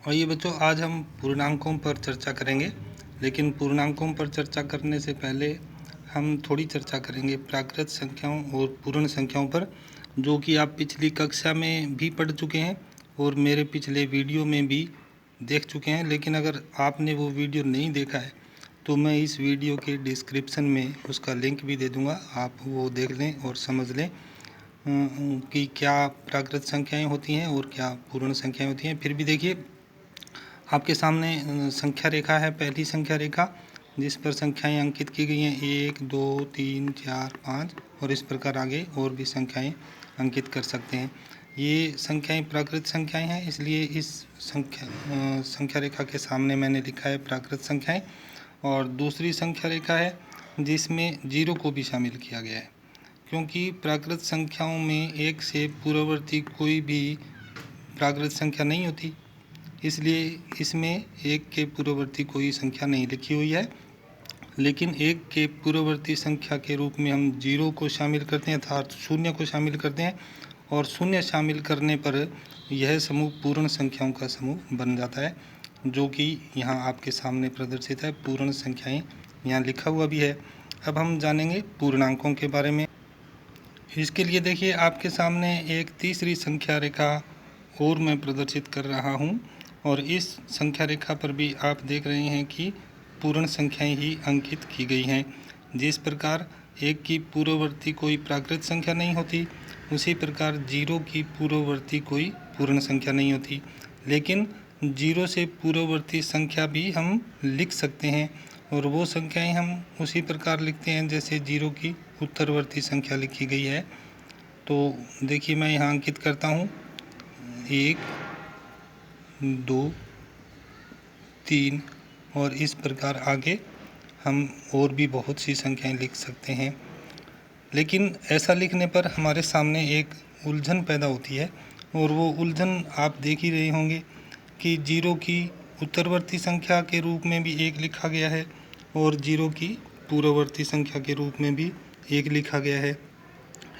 और ये बच्चों आज हम पूर्णांकों पर चर्चा करेंगे, लेकिन पूर्णांकों पर चर्चा करने से पहले हम थोड़ी चर्चा करेंगे प्राकृत संख्याओं और पूर्ण संख्याओं पर, जो कि आप पिछली कक्षा में भी पढ़ चुके हैं और मेरे पिछले वीडियो में भी देख चुके हैं। लेकिन अगर आपने वो वीडियो नहीं देखा है तो मैं इस वीडियो के डिस्क्रिप्शन में उसका लिंक भी दे दूँगा, आप वो देख लें और समझ लें कि क्या प्राकृत संख्याएं होती हैं और क्या पूर्ण संख्याएं होती हैं। फिर भी देखिए आपके सामने संख्या रेखा है, पहली संख्या रेखा जिस पर संख्याएं अंकित की गई हैं 1 2 3 4 5 और इस प्रकार आगे और भी संख्याएं अंकित कर सकते हैं। ये संख्याएं प्राकृत संख्याएं हैं, इसलिए इस संख्या रेखा के सामने मैंने लिखा है प्राकृत संख्याएं। और दूसरी संख्या रेखा है जिसमें जीरो को भी शामिल किया गया है, क्योंकि प्राकृत संख्याओं में एक से पूर्ववर्ती कोई भी प्राकृत संख्या नहीं होती, इसलिए इसमें एक के पूर्ववर्ती कोई संख्या नहीं लिखी हुई है। लेकिन एक के पूर्ववर्ती संख्या के रूप में हम जीरो को शामिल करते हैं, अर्थात शून्य को शामिल करते हैं, और शून्य शामिल करने पर यह समूह पूर्ण संख्याओं का समूह बन जाता है, जो कि यहाँ आपके सामने प्रदर्शित है। पूर्ण संख्याएं यहाँ लिखा हुआ भी है। अब हम जानेंगे पूर्णांकों के बारे में। इसके लिए देखिए आपके सामने एक तीसरी संख्या रेखा और मैं प्रदर्शित कर रहा हूँ, और इस संख्या रेखा पर भी आप देख रहे हैं कि पूर्ण संख्याएं ही अंकित की गई हैं। जिस प्रकार एक की पूर्ववर्ती कोई प्राकृत संख्या नहीं होती, उसी प्रकार जीरो की पूर्ववर्ती कोई पूर्ण संख्या नहीं होती। लेकिन जीरो से पूर्ववर्ती संख्या भी हम लिख सकते हैं, और वो संख्याएं हम उसी प्रकार लिखते हैं जैसे जीरो की उत्तरवर्ती संख्या लिखी गई है। तो देखिए मैं यहाँ अंकित करता हूँ 1 2 3 और इस प्रकार आगे हम और भी बहुत सी संख्याएं लिख सकते हैं। लेकिन ऐसा लिखने पर हमारे सामने एक उलझन पैदा होती है, और वो उलझन आप देख ही रहे होंगे कि जीरो की उत्तरवर्ती संख्या के रूप में भी एक लिखा गया है और जीरो की पूर्ववर्ती संख्या के रूप में भी एक लिखा गया है।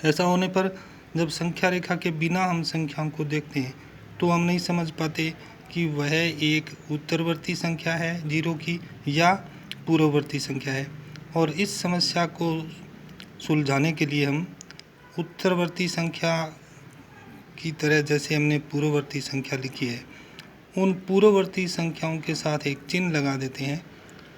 ऐसा होने पर जब संख्या रेखा के बिना हम संख्याओं को देखते हैं तो हम नहीं समझ पाते कि वह एक उत्तरवर्ती संख्या है जीरो की या पूर्ववर्ती संख्या है। और इस समस्या को सुलझाने के लिए हम उत्तरवर्ती संख्या की तरह जैसे हमने पूर्ववर्ती संख्या लिखी है, उन पूर्ववर्ती संख्याओं के साथ एक चिन्ह लगा देते हैं,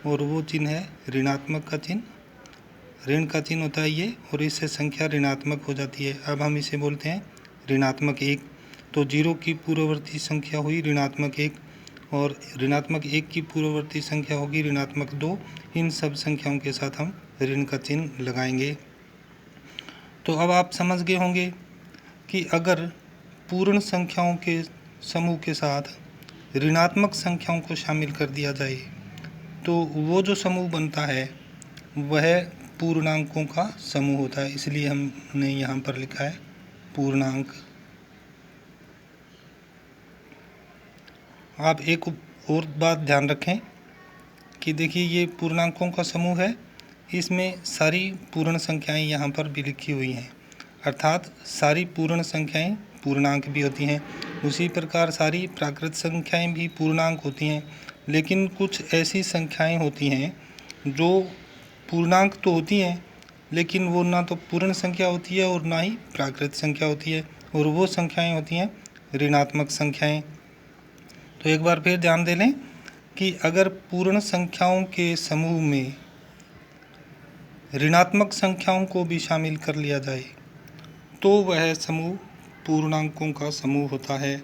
और वो चिन्ह है ऋणात्मक का चिन्ह। ऋण का चिन्ह होता है ये, और इससे संख्या ऋणात्मक हो जाती है। अब हम इसे बोलते हैं ऋणात्मक 1। तो जीरो की पूर्ववर्ती संख्या हुई ऋणात्मक 1, और ऋणात्मक 1 की पूर्ववर्ती संख्या होगी ऋणात्मक 2। इन सब संख्याओं के साथ हम ऋण का चिन्ह लगाएंगे। तो अब आप समझ गए होंगे कि अगर पूर्ण संख्याओं के समूह के साथ ऋणात्मक संख्याओं को शामिल कर दिया जाए तो वो जो समूह बनता है वह पूर्णांकों का समूह होता है। इसलिए हमने यहाँ पर लिखा है पूर्णांक। आप एक और बात ध्यान रखें कि देखिए ये पूर्णांकों का समूह है, इसमें सारी पूर्ण संख्याएं यहाँ पर भी लिखी हुई हैं, अर्थात सारी पूर्ण संख्याएं पूर्णांक भी होती हैं। उसी प्रकार सारी प्राकृत संख्याएं भी पूर्णांक होती हैं। लेकिन कुछ ऐसी संख्याएं होती हैं जो पूर्णांक तो होती हैं, लेकिन वो ना तो पूर्ण संख्या होती है और ना ही प्राकृत संख्या होती है, और वो संख्याएं होती हैं ऋणात्मक संख्याएं। तो एक बार फिर ध्यान दे लें कि अगर पूर्ण संख्याओं के समूह में ऋणात्मक संख्याओं को भी शामिल कर लिया जाए तो वह समूह पूर्णांकों का समूह होता है।